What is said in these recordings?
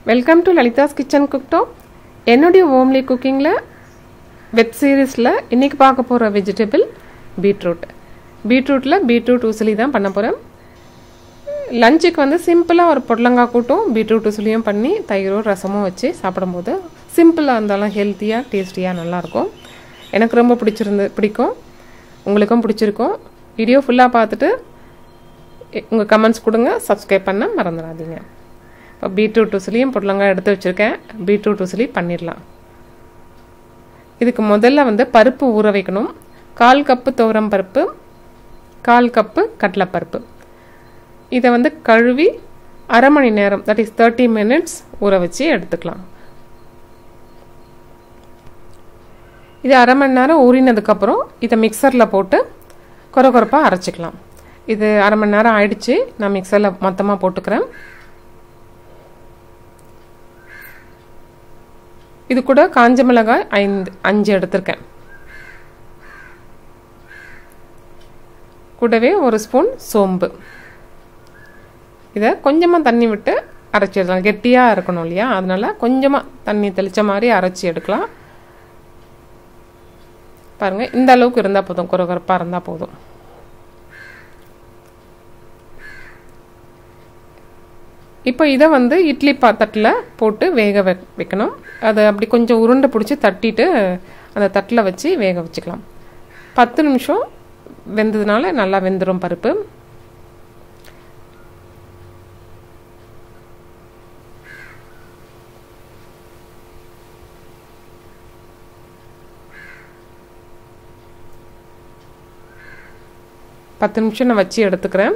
Welcome to Lalitha's kitchen cooktop. என்னுடைய homely குக்கிங்கில் web சீரீஸில் இன்றைக்கி பார்க்க போகிற வெஜிடபிள் பீட்ரூட்டில் பீட்ரூட் உசிலி தான் பண்ண போகிறேன். லஞ்சுக்கு வந்து சிம்பிளாக ஒரு பொடலங்காய் கூட்டும் பீட்ரூட் உசிலியும் பண்ணி தயிரோ ரசமும் வச்சு சாப்பிடும்போது சிம்பிளாக இருந்தாலும் ஹெல்த்தியாக டேஸ்டியாக நல்லாயிருக்கும். எனக்கு ரொம்ப பிடிக்கும், உங்களுக்கும் பிடிச்சிருக்கும். வீடியோ ஃபுல்லாக பார்த்துட்டு உங்கள் கமெண்ட்ஸ் கொடுங்க, சப்ஸ்கிரைப் பண்ண மறந்துடாதீங்க. இப்போ பீட்ரூட் உசிலியும் பொடலங்காய் எடுத்து வச்சுருக்கேன். பீட்ரூட் உசிலி பண்ணிடலாம். இதுக்கு முதல்ல வந்து பருப்பு ஊற வைக்கணும். 1/4 கப்பு துவரம் பருப்பு, 1/4 கப்பு கடலைப்பருப்பு. இதை வந்து கழுவி அரை மணி நேரம், தட் இஸ் 30 மினிட்ஸ் ஊற வச்சு எடுத்துக்கலாம். இது அரை மணி நேரம் ஊறினதுக்கப்புறம் இதை மிக்சரில் போட்டு கொரப்பாக அரைச்சிக்கலாம். இது அரை மணி நேரம் ஆயிடுச்சு. நான் மிக்சரில் மொத்தமாக போட்டுக்கிறேன். இது கூட காஞ்ச மிளகாய் 5 எடுத்திருக்கேன். கூடவே 1 ஸ்பூன் சோம்பு. இதை கொஞ்சமாக தண்ணி விட்டு அரைச்சிடலாம். கெட்டியாக இருக்கணும் இல்லையா, அதனால கொஞ்சமாக தண்ணி தெளித்த மாதிரி அரைச்சி எடுக்கலாம். பாருங்கள், இந்த அளவுக்கு இருந்தால் போதும், கொரப்பாக இருந்தால் போதும். இப்போ இதை வந்து இட்லி தட்டில் போட்டு வேக வைக்கணும். அதை அப்படி கொஞ்சம் உருண்டை பிடிச்சி தட்டிட்டு அந்த தட்டில் வச்சு வேக வச்சுக்கலாம். 10 நிமிஷம் வெந்ததுனால நல்லா வெந்துடும் பருப்பு. பத்து நிமிஷம் நான் வச்சு எடுத்துக்கிறேன்.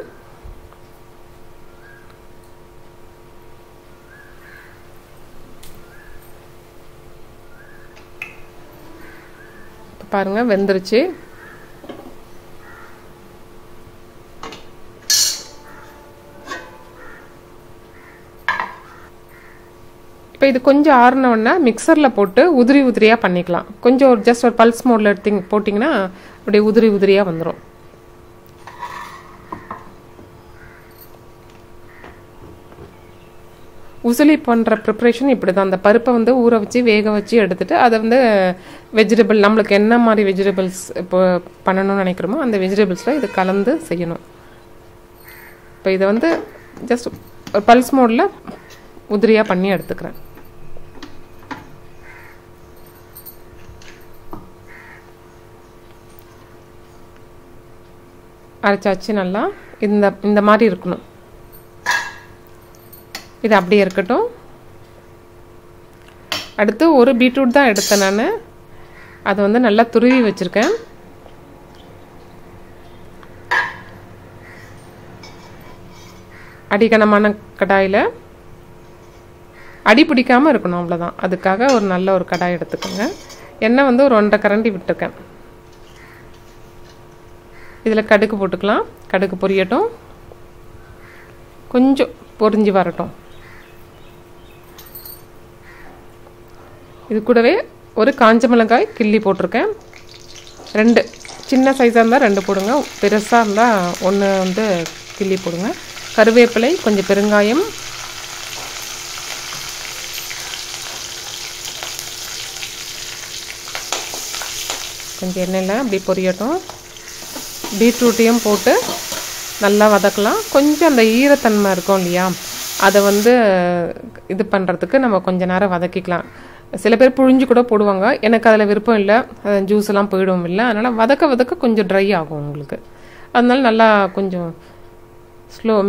பாருங்க, வெந்துருச்சு. இப்போ இது கொஞ்சம் ஆறுனோன்னா மிக்சரில் போட்டு உதிரியாக பண்ணிக்கலாம். கொஞ்சம் ஜஸ்ட் ஒரு பல்ஸ் மோடில் போட்டிங்கன்னா அப்படியே உதிரியாக வந்துடும். உசிலி பண்ணுற ப்ரிப்ரேஷன் இப்படி தான். அந்த பருப்பை வந்து ஊற வச்சு வேக வச்சு எடுத்துகிட்டு அதை வந்து வெஜிடபிள், நம்மளுக்கு என்ன மாதிரி வெஜிடபிள்ஸ் இப்போ பண்ணணும்னு நினைக்கிறோமோ அந்த வெஜிடபிள்ஸில் இது கலந்து செய்யணும். இப்போ இதை வந்து ஜஸ்ட் ஒரு பல்ஸ் மோடில் உதிரியாக பண்ணி எடுத்துக்கிறேன். அரைச்சாச்சு நல்லா. இந்த மாதிரி இருக்கணும். இது அப்படியே இருக்கட்டும். அடுத்து ஒரு பீட்ரூட் தான் எடுத்தேன் நான். அதை வந்து நல்லா துருவி வச்சுருக்கேன். அடிகனமான கடாயில் அடி பிடிக்காமல் இருக்கணும், அவ்வளோதான். அதுக்காக ஒரு நல்ல ஒரு கடாய் எடுத்துக்கோங்க. எண்ணெய் வந்து ஒரு 1.5 கரண்டி விட்டுருக்கேன். இதில் கடுகு போட்டுக்கலாம். கடுகு பொரியட்டும், கொஞ்சம் பொரிஞ்சு வரட்டும். இது கூடவே ஒரு காஞ்ச மிளகாய் கிள்ளி போட்டிருக்கேன். 2 சின்ன சைஸாக இருந்தால் 2 போடுங்க, பெருசாக இருந்தால் 1 வந்து கிள்ளி போடுங்க. கருவேப்பிலை, கொஞ்சம் பெருங்காயம், கொஞ்சம் எண்ணெயில் அப்படி பொரியட்டும். பீட்ரூட்டையும் போட்டு நல்லா வதக்கலாம். கொஞ்சம் அந்த ஈரத்தன்மை இருக்கும் இல்லையா, அதை வந்து இது பண்ணுறதுக்கு நம்ம கொஞ்சம் நேரம் வதக்கிக்கலாம். சில பேர் புழிஞ்சு கூட போடுவாங்க. எனக்கு அதில் விருப்பம் இல்லை, ஜூஸ் எல்லாம் போயிடும் இல்லை. அதனால் வதக்க கொஞ்சம் ட்ரை ஆகும் உங்களுக்கு. அதனால நல்லா கொஞ்சம்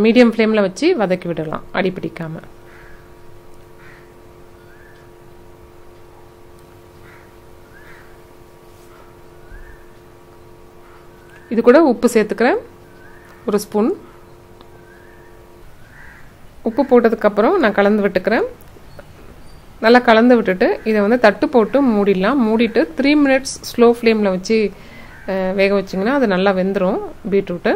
மீடியம் ஃப்ளேமில் வச்சு வதக்கி விடலாம், அடி பிடிக்காமல். இது கூட உப்பு சேர்த்துக்கிறேன், 1 ஸ்பூன். உப்பு போட்டதுக்கப்புறம் நான் கலந்து விட்டுக்கிறேன். நல்லா கலந்து விட்டுட்டு இதை வந்து தட்டு போட்டு மூடிடலாம். மூடிட்டு 3 மினிட்ஸ் ஸ்லோ ஃப்ளேமில் வச்சு வேக வச்சிங்கன்னா அது நல்லா வெந்துடும் பீட்ரூட்டு.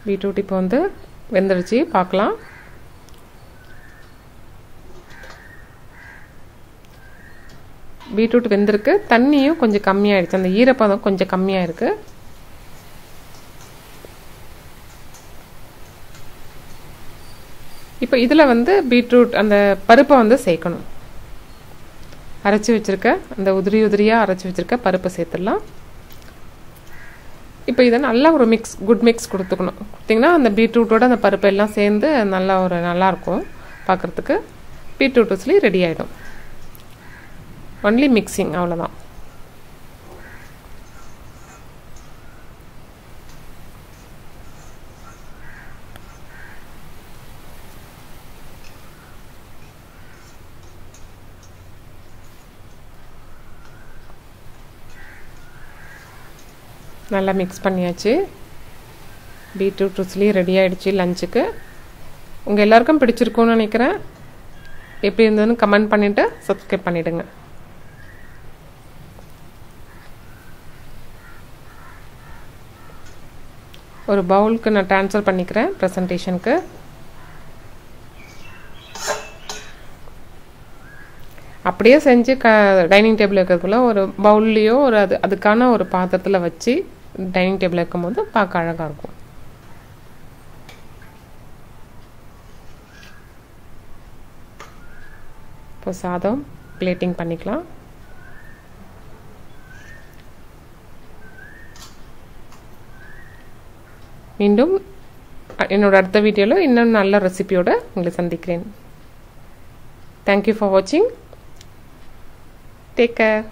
பீட்ரூட் இப்போ வந்து வெந்துடுச்சு, பார்க்கலாம். பீட்ரூட் வெந்திருக்கு, தண்ணியும் கொஞ்சம் கம்மியாயிடுச்சு, அந்த ஈரப்பதம் கொஞ்சம் கம்மியாக இருக்குது. இப்போ இதில் வந்து பீட்ரூட் அந்த பருப்பை வந்து சேர்க்கணும். அரைச்சி வச்சுருக்க அந்த உதிரியாக அரைச்சி வச்சுருக்க பருப்பை சேர்த்துடலாம். இப்போ இதை நல்லா ஒரு குட் மிக்ஸ் கொடுத்துக்கணும். கொடுத்திங்கன்னா அந்த பீட்ரூட்டோட அந்த பருப்பு எல்லாம் சேர்ந்து நல்லாயிருக்கும் பார்க்குறதுக்கு. பீட்ரூட் உசிலி ரெடி ஆகிடும். ஒன்லி மிக்சிங், அவ்வளோதான். நல்லா மிக்ஸ் பண்ணியாச்சு. பீட்ரூட் உசிலி ரெடி ஆகிடுச்சு லஞ்சுக்கு. உங்கள் எல்லாருக்கும் பிடிச்சிருக்கும்னு நினைக்கிறேன். எப்படி இருந்ததுன்னு கமெண்ட் பண்ணிவிட்டு சப்ஸ்கிரைப் பண்ணிவிடுங்க. ஒரு பவுலுக்கு நான் ட்ரான்ஸ்ஃபர் பண்ணிக்கிறேன் ப்ரெசன்டேஷனுக்கு. அப்படியே செஞ்சு டைனிங் டேபிள் இருக்கிறதுக்குள்ள ஒரு பவுல்லையோ ஒரு அதுக்கான ஒரு பாத்திரத்தில் வச்சு டைனிங் டேபிள் இருக்கும்போது பார்க்க அழகாக இருக்கும். இப்போ சாதம் பிளேட்டிங் பண்ணிக்கலாம். மீண்டும் என்னோட அடுத்த வீடியோவில் இன்னும் நல்ல ரெசிபியோடு உங்களை சந்திக்கிறேன். தேங்க்யூ ஃபார் வாட்சிங். Take care.